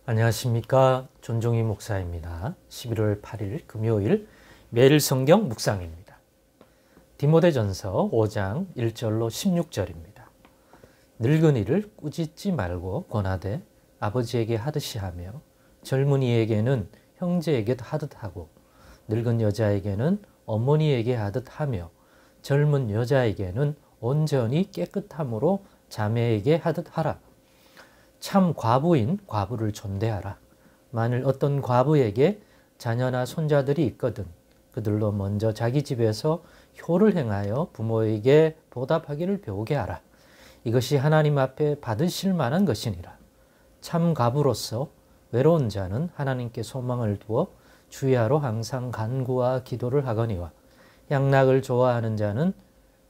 안녕하십니까. 존종희 목사입니다. 11월 8일 금요일 매일 성경 묵상입니다. 디모데전서 5장 1절로 16절입니다. 늙은이를 꾸짖지 말고 권하되 아버지에게 하듯이 하며 젊은이에게는 형제에게도 하듯 하고 늙은 여자에게는 어머니에게 하듯 하며 젊은 여자에게는 온전히 깨끗함으로 자매에게 하듯 하라. 참 과부인 과부를 존대하라. 만일 어떤 과부에게 자녀나 손자들이 있거든 그들로 먼저 자기 집에서 효를 행하여 부모에게 보답하기를 배우게 하라. 이것이 하나님 앞에 받으실 만한 것이니라. 참 과부로서 외로운 자는 하나님께 소망을 두어 주야로 항상 간구와 기도를 하거니와 양락을 좋아하는 자는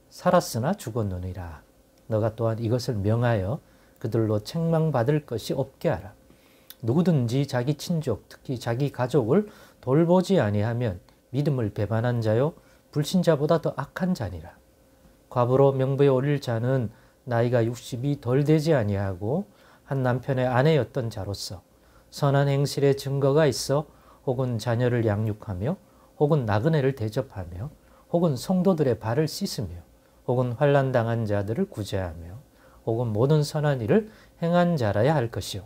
살았으나 죽었느니라. 너가 또한 이것을 명하여 그들로 책망받을 것이 없게 하라. 누구든지 자기 친족, 특히 자기 가족을 돌보지 아니하면 믿음을 배반한 자요 불신자보다 더 악한 자니라. 과부로 명부에 올릴 자는 나이가 60이 덜 되지 아니하고 한 남편의 아내였던 자로서 선한 행실의 증거가 있어 혹은 자녀를 양육하며 혹은 나그네를 대접하며 혹은 성도들의 발을 씻으며 혹은 환난 당한 자들을 구제하며 혹은 모든 선한 일을 행한 자라야 할 것이요.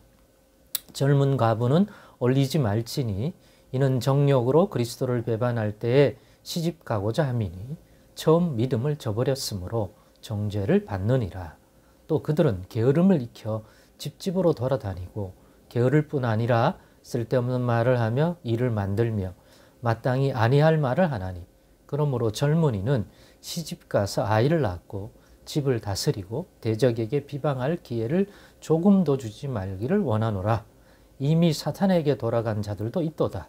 젊은 과부는 올리지 말지니 이는 정욕으로 그리스도를 배반할 때에 시집 가고자 함이니 처음 믿음을 저버렸으므로 정죄를 받느니라. 또 그들은 게으름을 익혀 집집으로 돌아다니고 게으를 뿐 아니라 쓸데없는 말을 하며 일을 만들며 마땅히 아니할 말을 하나니 그러므로 젊은이는 시집 가서 아이를 낳고 집을 다스리고 대적에게 비방할 기회를 조금도 주지 말기를 원하노라. 이미 사탄에게 돌아간 자들도 있도다.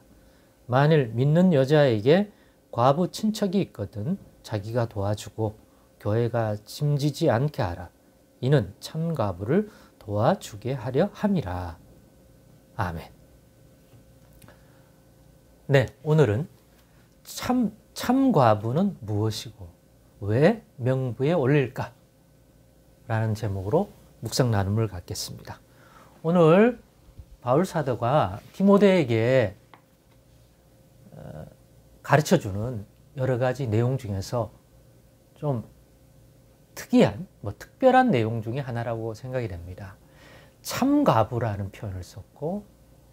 만일 믿는 여자에게 과부 친척이 있거든 자기가 도와주고 교회가 짐지지 않게 하라. 이는 참 과부를 도와주게 하려 함이라. 아멘. 네, 오늘은 참 과부는 무엇이고 왜 명부에 올릴까? 라는 제목으로 묵상 나눔을 갖겠습니다. 오늘 바울 사도가 디모데에게 가르쳐주는 여러 가지 내용 중에서 좀 특이한, 특별한 내용 중에 하나라고 생각이 됩니다. 참 과부라는 표현을 썼고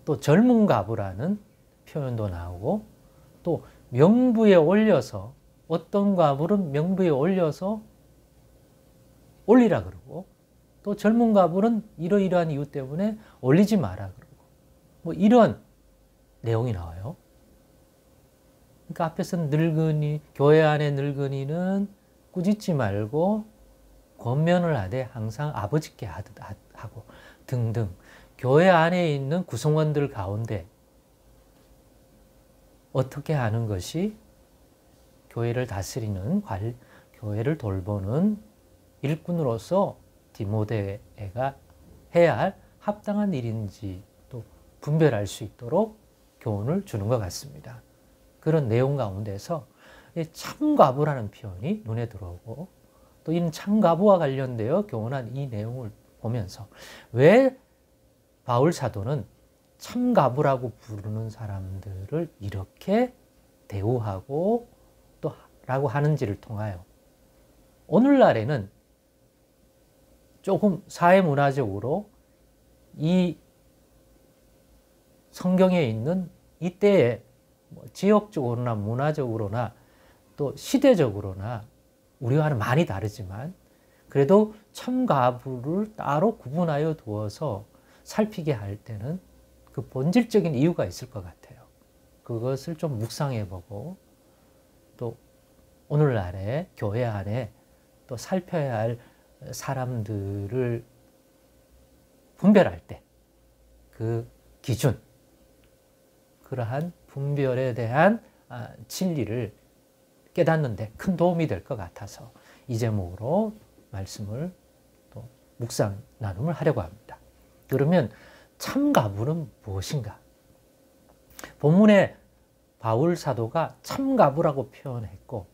또 젊은 과부라는 표현도 나오고 또 명부에 올려서 어떤 과부는 명부에 올려서 올리라 그러고 또 젊은 과부는 이러이러한 이유 때문에 올리지 마라 그러고 이런 내용이 나와요. 그러니까 앞에서는 늙은이, 교회 안에 늙은이는 꾸짖지 말고 권면을 하되 항상 아버지께 하듯 하고 등등 교회 안에 있는 구성원들 가운데 어떻게 하는 것이 교회를 다스리는, 교회를 돌보는 일꾼으로서 디모데가 해야 할 합당한 일인지 또 분별할 수 있도록 교훈을 주는 것 같습니다. 그런 내용 가운데서 참과부라는 표현이 눈에 들어오고 또 이 참과부와 관련되어 교훈한 이 내용을 보면서 왜 바울 사도는 참과부라고 부르는 사람들을 이렇게 대우하고 라고 하는지를 통하여 오늘날에는 조금 사회문화적으로 이 성경에 있는 이때의 지역적으로나 문화적으로나 또 시대적으로나 우리와는 많이 다르지만 그래도 참과부를 따로 구분하여 두어서 살피게 할 때는 그 본질적인 이유가 있을 것 같아요. 그것을 좀 묵상해보고 또 오늘날의 교회 안에 또 살펴야 할 사람들을 분별할 때 그 기준, 그러한 분별에 대한 진리를 깨닫는 데 큰 도움이 될 것 같아서 이 제목으로 말씀을 또 묵상 나눔을 하려고 합니다. 그러면 참과부는 무엇인가? 본문에 바울 사도가 참과부라고 표현했고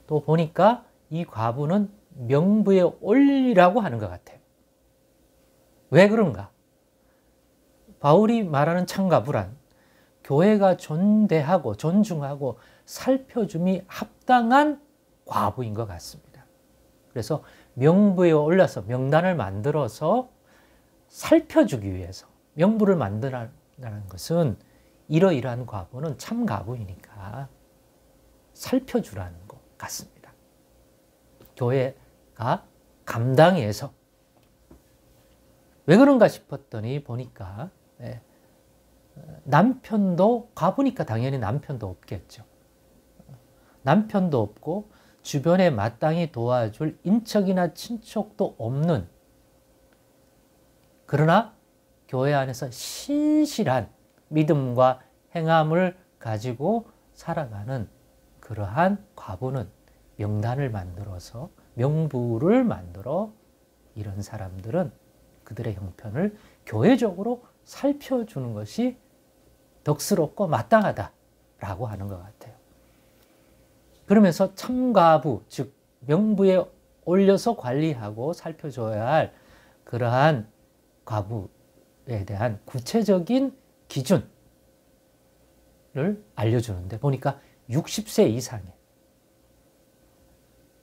또 보니까 이 과부는 명부에 올리라고 하는 것 같아요. 왜 그런가? 바울이 말하는 참가부란 교회가 존대하고 존중하고 살펴줌이 합당한 과부인 것 같습니다. 그래서 명부에 올려서 명단을 만들어서 살펴주기 위해서 명부를 만드라는 것은 이러이러한 과부는 참가부이니까 살펴주라는 것 같습니다. 교회가 감당해서 왜 그런가 싶었더니 보니까 남편도 과부니까 당연히 남편도 없겠죠. 남편도 없고 주변에 마땅히 도와줄 인척이나 친척도 없는, 그러나 교회 안에서 신실한 믿음과 행함을 가지고 살아가는 그러한 과부는 명단을 만들어서 명부를 만들어 이런 사람들은 그들의 형편을 교회적으로 살펴주는 것이 덕스럽고 마땅하다라고 하는 것 같아요. 그러면서 참가부, 즉 명부에 올려서 관리하고 살펴줘야 할 그러한 과부에 대한 구체적인 기준을 알려주는데 보니까 60세 이상의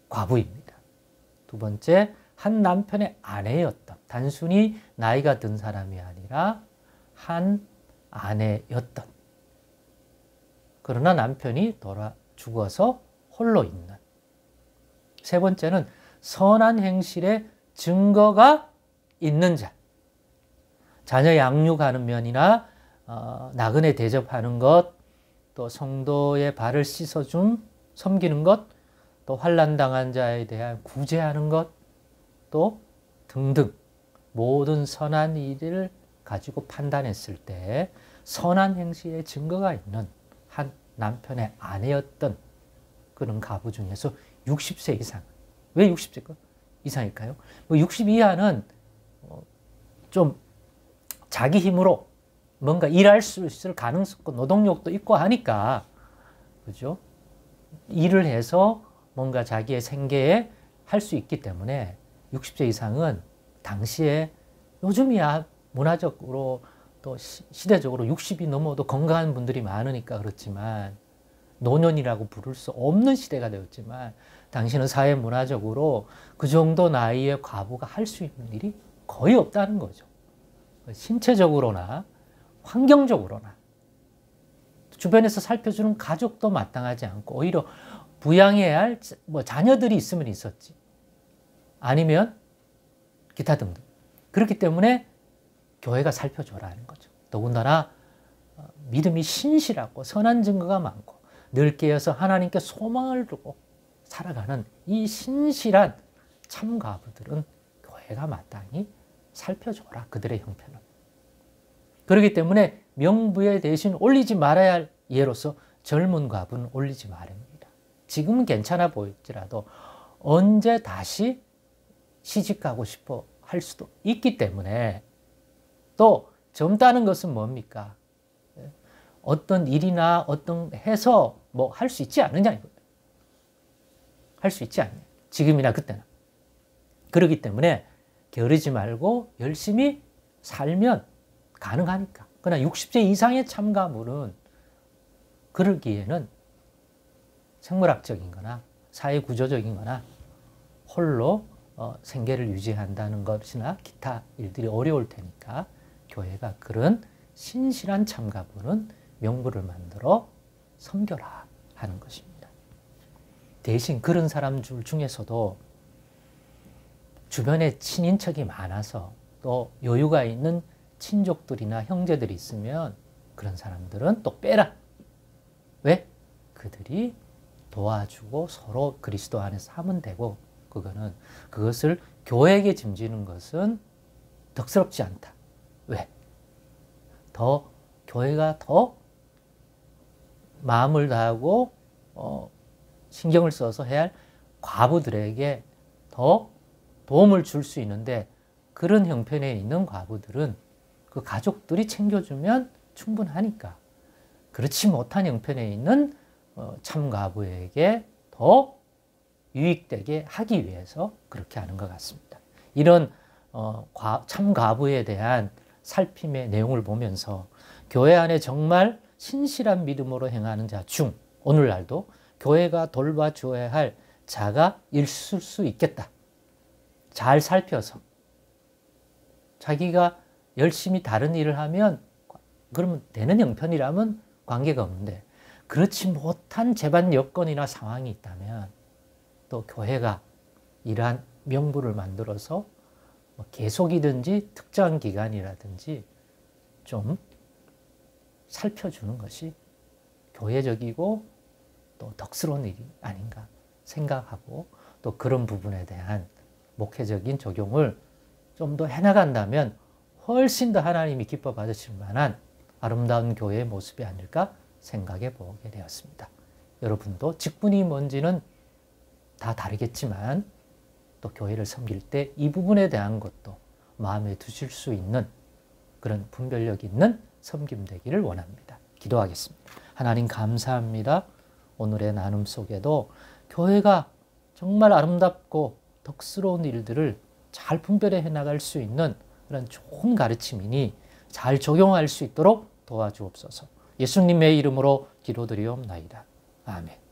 과부입니다. 두 번째, 한 남편의 아내였던, 단순히 나이가 든 사람이 아니라 한 아내였던, 그러나 남편이 죽어서 홀로 있는. 세 번째는 선한 행실의 증거가 있는 자, 자녀 양육하는 면이나 나그네 대접하는 것, 또 성도의 발을 씻어줌, 섬기는 것, 또 환난당한 자에 대한 구제하는 것, 또 등등 모든 선한 일을 가지고 판단했을 때 선한 행실의 증거가 있는 한 남편의 아내였던 그런 가부 중에서 60세 이상. 왜 60세 이상일까요? 60 이하는 좀 자기 힘으로 뭔가 일할 수 있을 가능성도, 노동력도 있고 하니까, 그죠? 일을 해서 뭔가 자기의 생계에 할 수 있기 때문에 60세 이상은 당시에, 요즘이야 문화적으로 또 시대적으로 60이 넘어도 건강한 분들이 많으니까 그렇지만, 노년이라고 부를 수 없는 시대가 되었지만, 당시는 사회 문화적으로 그 정도 나이의 과부가 할 수 있는 일이 거의 없다는 거죠. 신체적으로나 환경적으로나 주변에서 살펴주는 가족도 마땅하지 않고, 오히려 부양해야 할 자녀들이 있으면 있었지, 아니면 기타 등등. 그렇기 때문에 교회가 살펴줘라는 거죠. 더군다나 믿음이 신실하고 선한 증거가 많고 늘 깨어서 하나님께 소망을 두고 살아가는 이 신실한 참가부들은 교회가 마땅히 살펴줘라, 그들의 형편을. 그렇기 때문에 명부에 대신 올리지 말아야 할 예로서 젊은 과부는 올리지 말입니다. 지금은 괜찮아 보일지라도 언제 다시 시집가고 싶어 할 수도 있기 때문에, 또 젊다는 것은 뭡니까? 어떤 일이나 어떤 해서 뭐 할 수 있지 않느냐 이거예요. 할 수 있지 않냐, 지금이나 그때나. 그렇기 때문에 게으르지 말고 열심히 살면 가능하니까. 그러나 60세 이상의 참가물은 그러기에는 생물학적인 거나 사회구조적인 거나 홀로 생계를 유지한다는 것이나 기타 일들이 어려울 테니까 교회가 그런 신실한 참가부는 명부를 만들어 섬겨라 하는 것입니다. 대신 그런 사람들 중에서도 주변에 친인척이 많아서 또 여유가 있는 친족들이나 형제들이 있으면 그런 사람들은 또 빼라. 왜? 그들이 도와주고 서로 그리스도 안에서 하면 되고, 그것을 교회에게 짐지는 것은 덕스럽지 않다. 왜? 교회가 더 마음을 다하고 신경을 써서 해야 할 과부들에게 더 도움을 줄 수 있는데, 그런 형편에 있는 과부들은 그 가족들이 챙겨주면 충분하니까, 그렇지 못한 형편에 있는 참가부에게 더 유익되게 하기 위해서 그렇게 하는 것 같습니다. 이런 참가부에 대한 살핌의 내용을 보면서 교회 안에 정말 신실한 믿음으로 행하는 자 중 오늘날도 교회가 돌봐줘야 할 자가 있을 수 있겠다. 잘 살펴서 자기가 열심히 다른 일을 하면 그러면 되는 형편이라면 관계가 없는데 그렇지 못한 재반 여건이나 상황이 있다면 또 교회가 이러한 명부를 만들어서 계속이든지 특정 기간이라든지 좀 살펴주는 것이 교회적이고 또 덕스러운 일이 아닌가 생각하고 또 그런 부분에 대한 목회적인 적용을 좀 더 해나간다면 훨씬 더 하나님이 기뻐 받으실 만한 아름다운 교회의 모습이 아닐까 생각해 보게 되었습니다. 여러분도 직분이 뭔지는 다 다르겠지만 또 교회를 섬길 때 이 부분에 대한 것도 마음에 두실 수 있는 그런 분별력 있는 섬김 되기를 원합니다. 기도하겠습니다. 하나님 감사합니다. 오늘의 나눔 속에도 교회가 정말 아름답고 덕스러운 일들을 잘 분별해 나갈 수 있는 그런 좋은 가르침이니 잘 적용할 수 있도록 도와주옵소서. 예수님의 이름으로 기도드리옵나이다. 아멘.